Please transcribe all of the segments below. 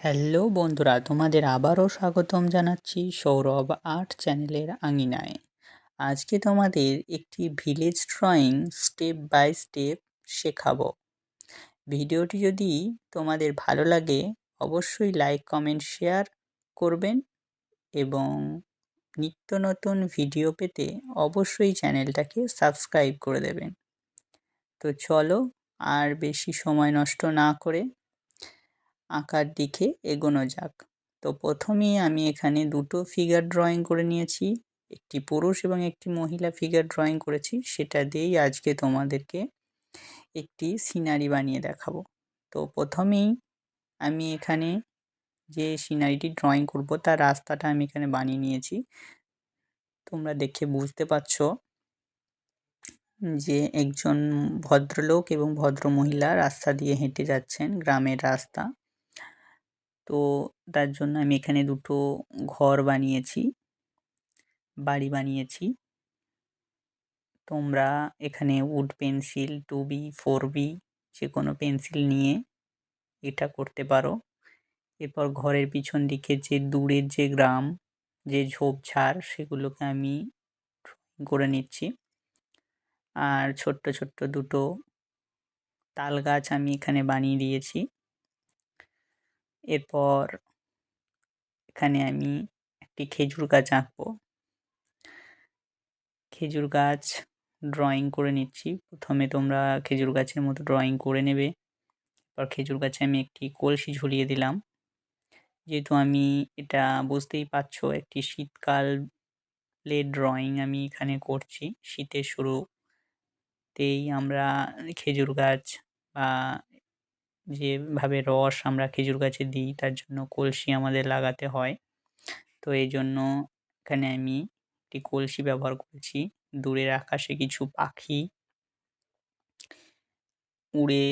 Hello বন্ধুরা, তোমাদের আবারও স্বাগতম জানাচ্ছি সৌরভ আর্ট চ্যানেলের আঙিনায়। আজকে তোমাদের একটি village drawing step by step শেখাবো। ভিডিওটি যদি তোমাদের ভালো লাগে অবশ্যই লাইক কমেন্ট শেয়ার করবেন এবং নিত্য নতুন ভিডিও পেতে অবশ্যই চ্যানেলটাকে সাবস্ক্রাইব করে দেবেন। তো চলো আর বেশি সময় নষ্ট না করে আঁকার দিকে এগোনো যাক। তো প্রথমেই আমি এখানে দুটো ফিগার ড্রয়িং করে নিয়েছি। একটি পুরুষ এবং একটি মহিলা ফিগার ড্রয়িং করেছি। সেটা দিয়েই আজকে তোমাদেরকে একটি সিনারি বানিয়ে দেখাবো। তো প্রথমেই আমি এখানে যে সিনারিটি ড্রয়িং করব তার রাস্তাটা আমি এখানে বানিয়ে নিয়েছি। তোমরা দেখে বুঝতে পারছো যে একজন ভদ্রলোক এবং ভদ্রমহিলা রাস্তা দিয়ে হেঁটে যাচ্ছেন, গ্রামের রাস্তা। তো তার জন্য আমি এখানে দুটো ঘর বানিয়েছি, বাড়ি বানিয়েছি। তোমরা এখানে উড পেন্সিল 2B 4B যে কোনো পেন্সিল নিয়ে এটা করতে পারো। এরপর ঘরের পিছন দিকে যে দূরের যে গ্রাম, যে ঝোপঝাড় সেগুলোকে আমি করে নিচ্ছি। আর ছোট্ট ছোট্ট দুটো তাল গাছ আমি এখানে বানিয়ে দিয়েছি। এরপর এখানে আমি একটি খেজুর গাছ আঁকবো। খেজুর গাছ ড্রয়িং করে নিচ্ছি। প্রথমে তোমরা খেজুর গাছের মতো ড্রয়িং করে নেবে। এরপর খেজুর গাছে আমি একটি কলসি ঝুলিয়ে দিলাম। যেহেতু আমি এটা বুঝতেই পারছো একটি শীতকালের ড্রয়িং আমি এখানে করছি। শীতের শুরুতেই আমরা খেজুর গাছ বা যেভাবে রস আমরা খেজুর গাছে দিই তার জন্য কলসি আমাদের লাগাতে হয়। তো এই জন্য এখানে আমি একটি কলসি ব্যবহার করেছি। দূরের আকাশে কিছু পাখি উড়ে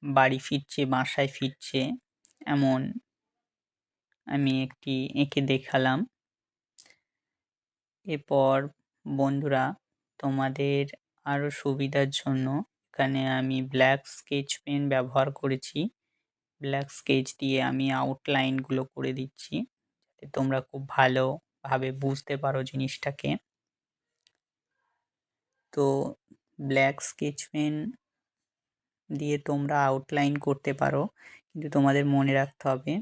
বাড়ি ফিরছে, বাসায় ফিরছে, এমন আমি একটি এঁকে দেখালাম। এরপর বন্ধুরা, তোমাদের আরও সুবিধার জন্য এখানে আমি ব্ল্যাক স্কেচ পেন ব্যবহার করেছি। ব্ল্যাক স্কেচ দিয়ে আমি আউটলাইনগুলো করে দিচ্ছি যাতে তোমরা খুব ভালোভাবে বুঝতে পারো জিনিসটাকে। তো ব্ল্যাক স্কেচ পেন দিয়ে তোমরা আউটলাইন করতে পারো, কিন্তু তোমাদের মনে রাখতে হবে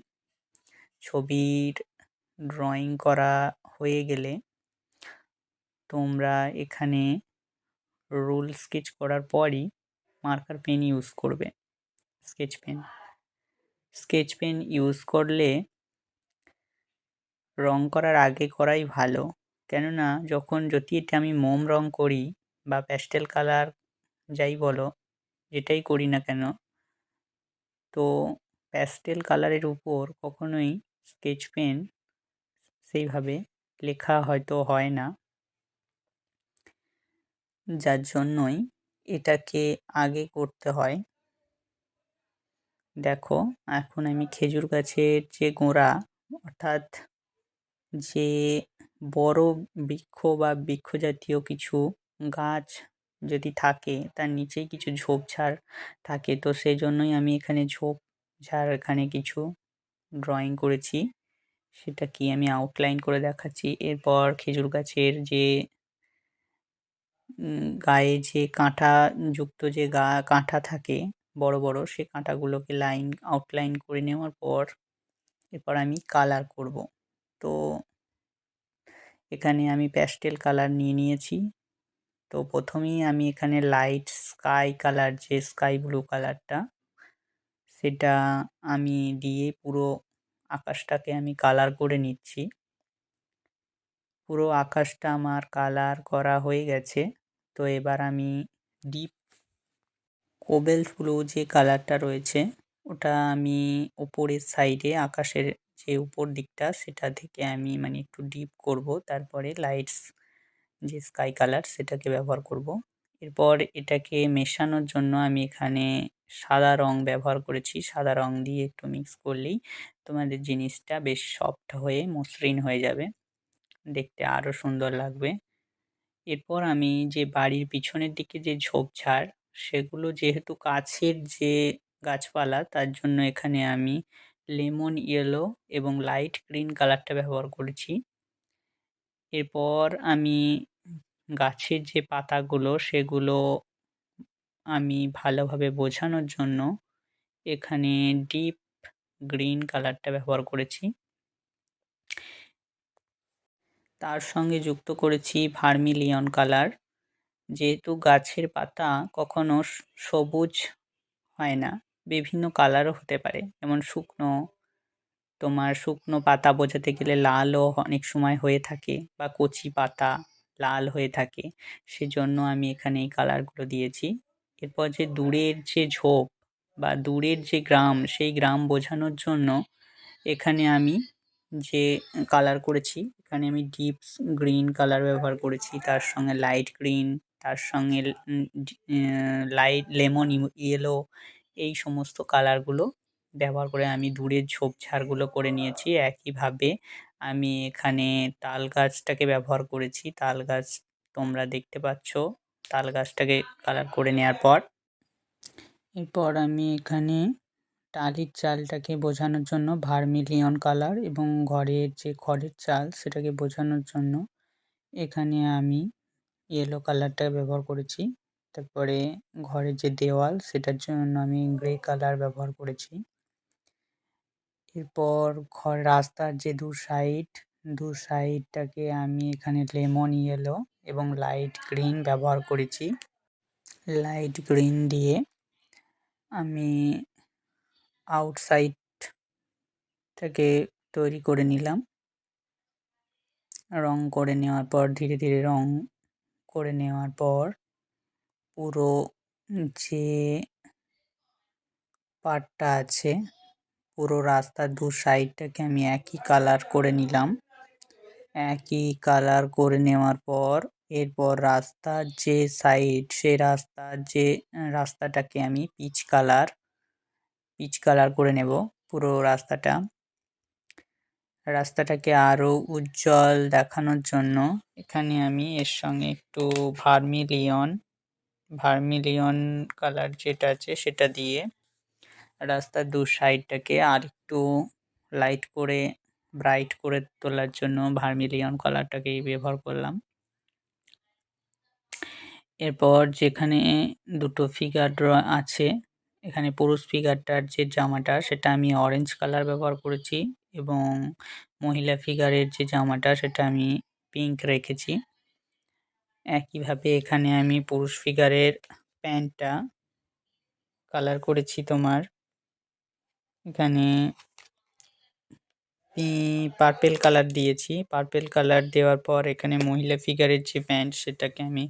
ছবির ড্রয়িং করা হয়ে গেলে তোমরা এখানে রুল স্কেচ করার পরই মার্কার পেন ইউজ করবে। স্কেচ পেন ইউজ করলে রং করার আগে করাই ভালো, কেননা যদি এটা আমি মোম রং করি বা প্যাস্টেল কালার যাই বলো, যেটাই করি না কেন, তো প্যাস্টেল কালারের উপর কখনোই স্কেচ পেন সেইভাবে লেখা হয়তো হয় না, যার জন্যই এটাকে আগে করতে হয়। দেখো, এখন আমি খেজুর গাছের যে গোড়া, অর্থাৎ যে বড় বৃক্ষ বা বৃক্ষ জাতীয় কিছু গাছ যদি থাকে তার নিচেই কিছু ঝোপঝাড় থাকে, তো সেই জন্যই আমি এখানে ঝোপঝাড় এখানে কিছু ড্রয়িং করেছি। সেটা কি আমি আউটলাইন করে দেখাচ্ছি। এরপর খেজুর গাছের যে গায়ে যে কাঁটা যুক্ত যে কাঁটা থাকে বড় বড়, সে কাঁটাগুলোকে আউটলাইন করে নেওয়ার পর এরপর আমি কালার করব। তো এখানে আমি প্যাস্টেল কালার নিয়ে নিয়েছি। তো প্রথমেই আমি এখানে লাইট স্কাই কালার, যে স্কাই ব্লু কালারটা, সেটা আমি দিয়ে পুরো আকাশটাকে আমি কালার করে নিচ্ছি। পুরো আকাশটা আমার কালার করা হয়ে গেছে। তো এবার আমি ডিপ কোবেল ব্লু যে কালারটা রয়েছে ওটা আমি ওপরের সাইডে আকাশের যে উপর দিকটা সেটা থেকে আমি একটু ডিপ করব, তারপরে লাইটস যে স্কাই কালার সেটাকে ব্যবহার করব। এরপর এটাকে মেশানোর জন্য আমি এখানে সাদা রং ব্যবহার করেছি। সাদা রং দিয়ে একটু মিক্স করলেই তোমাদের জিনিসটা বেশ সফট হয়ে মসৃণ হয়ে যাবে, দেখতে আরও সুন্দর লাগবে। এরপর আমি যে বাড়ির পিছনের দিকে যে ঝোপঝাড়, সেগুলো যেহেতু কাছের যে গাছপালা তার জন্য এখানে আমি লেমন ইয়েলো এবং লাইট গ্রিন কালারটা ব্যবহার করেছি। এরপর আমি গাছের যে পাতাগুলো সেগুলো আমি ভালোভাবে বোঝানোর জন্য এখানে ডিপ গ্রিন কালারটা ব্যবহার করেছি। তার সঙ্গে যুক্ত করেছি ভার্মিলিয়ন কালার। যেহেতু গাছের পাতা কখনো সবুজ হয় না, বিভিন্ন কালারও হতে পারে। যেমন শুকনো পাতা বোঝাতে গেলে লালও অনেক সময় হয়ে থাকে বা কচি পাতা লাল হয়ে থাকে। সেজন্য আমি এখানে এই কালারগুলো দিয়েছি। এরপর যে দূরের যে ঝোপ বা দূরের যে গ্রাম, সেই গ্রাম বোঝানোর জন্য এখানে আমি যে কালার করেছি, এখানে আমি ডিপ গ্রিন কালার ব্যবহার করেছি। তার সঙ্গে লাইট গ্রিন, তার সঙ্গে লাইট লেমন ইয়েলো, এই সমস্ত কালারগুলো ব্যবহার করে আমি দূরের ঝোপঝাড়গুলো করে নিয়েছি। একইভাবে আমি এখানে তাল গাছটাকে ব্যবহার করেছি। তাল গাছ তোমরা দেখতে পাচ্ছ। তাল গাছটাকে কালার করে নেওয়ার পর এরপর আমি এখানে টালির চালটাকে বোঝানোর জন্য ভার্মিলিয়ন কালার এবং ঘরের যে খড়ের চাল সেটাকে বোঝানোর জন্য এখানে আমি ইয়েলো কালারটা ব্যবহার করেছি। তারপরে ঘরের যে দেওয়াল সেটার জন্য আমি গ্রে কালার ব্যবহার করেছি। এরপর রাস্তার যে দু সাইডটাকে আমি এখানে লেমন ইয়েলো এবং লাইট গ্রিন ব্যবহার করেছি। লাইট গ্রিন দিয়ে আমি আউটসাইডটাকে তৈরি করে নিলাম। রং করে নেওয়ার পর ধীরে ধীরে রং করে নেওয়ার পর পুরো যে পার্টটা আছে, পুরো রাস্তার দু সাইডটাকে আমি একই কালার করে নিলাম। একই কালার করে নেওয়ার পর এরপর রাস্তার যে সাইড, সেই রাস্তাটাকে আমি পিচ কালার করে নেব পুরো রাস্তাটাকে আরও উজ্জ্বল দেখানোর জন্য এখানে আমি এর সঙ্গে একটু ভার্মিলিয়ন কালার যেটা আছে সেটা দিয়ে রাস্তার দু সাইডটাকে আরেকটু ব্রাইট করে তোলার জন্য ভার্মিলিয়ন কালারটাকেই ব্যবহার করলাম। এরপর যেখানে দুটো ফিগার আছে, এখানে পুরুষ ফিগারটার যে জামাটা সেটা আমি অরেঞ্জ কালার ব্যবহার করেছি এবং মহিলা ফিগারের যে জামাটা সেটা আমি পিঙ্ক রেখেছি। একইভাবে এখানে আমি পুরুষ ফিগারের প্যান্টটা কালার করেছি এখানে পার্পেল কালার দিয়েছি। পার্পেল কালার দেওয়ার পর এখানে মহিলা ফিগারের যে প্যান্ট সেটাকে আমি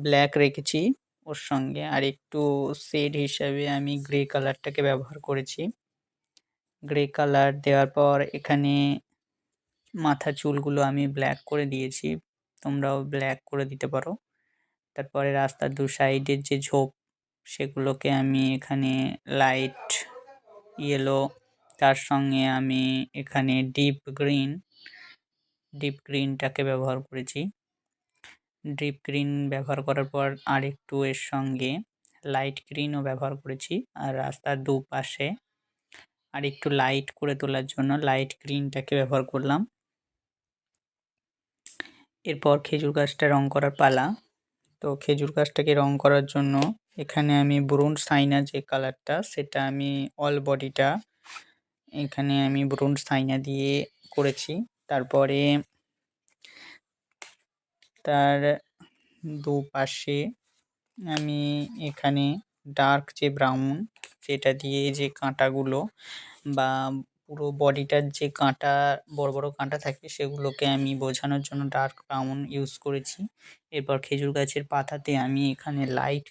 ব্ল্যাক রেখেছি ওর সঙ্গে। আর একটু শেড হিসাবে আমি গ্রে কালারটাকে ব্যবহার করেছি। গ্রে কালার দেওয়ার পর এখানে মাথার চুলগুলো আমি ব্ল্যাক করে দিয়েছি, তোমরাও ব্ল্যাক করে দিতে পারো। তারপরে রাস্তার দু সাইডের যে ঝোপ সেগুলোকে আমি এখানে লাইট ইয়েলো, তার সঙ্গে আমি এখানে ডিপ গ্রিনটাকে ব্যবহার করেছি। ডিপ গ্রিন ব্যবহার করার পর আরেকটু এর সঙ্গে লাইট গ্রিনও ব্যবহার করেছি। আর রাস্তার দুপাশে আরেকটু লাইট করে তোলার জন্য লাইট গ্রিনটাকে ব্যবহার করলাম। এরপর খেজুর গাছটা রং করার পালা। তো খেজুর গাছটাকে রং করার জন্য এখানে আমি ব্রোঞ্জ সাইনা যে কালারটা সেটা আমি অল বডিটা এখানে আমি ব্রোঞ্জ সাইনা দিয়ে করেছি। তারপরে তার দুপাশে আমি এখানে ডার্ক যে ব্রাউন, যেটা দিয়ে যে কাঁটাগুলো বা পুরো বডিটার যে বড় বড় কাঁটা থাকে সেগুলোকে আমি বোঝানোর জন্য ডার্ক ব্রাউন ইউজ করেছি। এরপর খেজুর গাছের পাতাতে আমি এখানে লাইট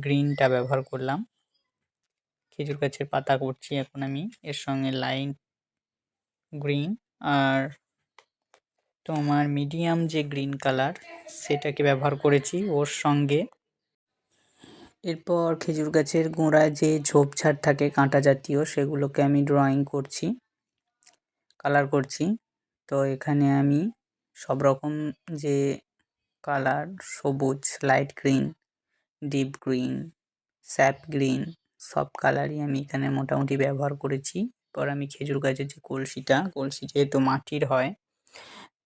গ্রিনটা ব্যবহার করলাম। খেজুর গাছের পাতা করছি এখন আমি এর সঙ্গে লাইট গ্রিন আর মিডিয়াম যে গ্রিন কালার সেটাকে ব্যবহার করেছি ওর সঙ্গে। এরপর খেজুর গাছের গোড়ায় যে ঝোপঝাড় থাকে কাঁটা জাতীয় সেগুলোকে আমি কালার করছি। তো এখানে আমি সব রকম যে কালার, সবুজ, light green, deep green, sap green, সব কালারই আমি এখানে মোটামুটি ব্যবহার করেছি এরপর আমি খেজুর গাছের যে কলসি যেহেতু মাটির হয়,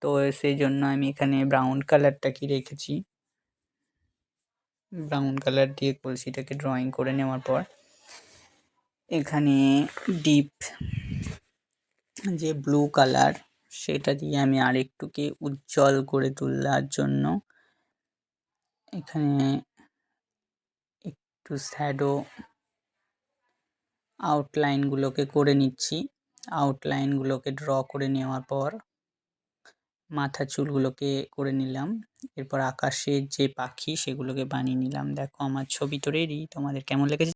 তো সেই জন্য আমি এখানে ব্রাউন কালারটাকে রেখেছি। ব্রাউন কালার দিয়ে কলসিটাকে ড্রয়িং করে নেওয়ার পর এখানে ডিপ যে ব্লু কালার সেটা দিয়ে আমি আরেকটুকে উজ্জ্বল করে তোলার জন্য এখানে একটু শ্যাডো আউটলাইনগুলোকে করে নিচ্ছি। আউটলাইনগুলোকে ড্র করে নেওয়ার পর মাথার চুলগুলোকে করে নিলাম। এরপর আকাশের যে পাখি সেগুলোকে বানিয়ে নিলাম। দেখো আমার ছবি তো রেডি। তোমাদের কেমন লেগেছে?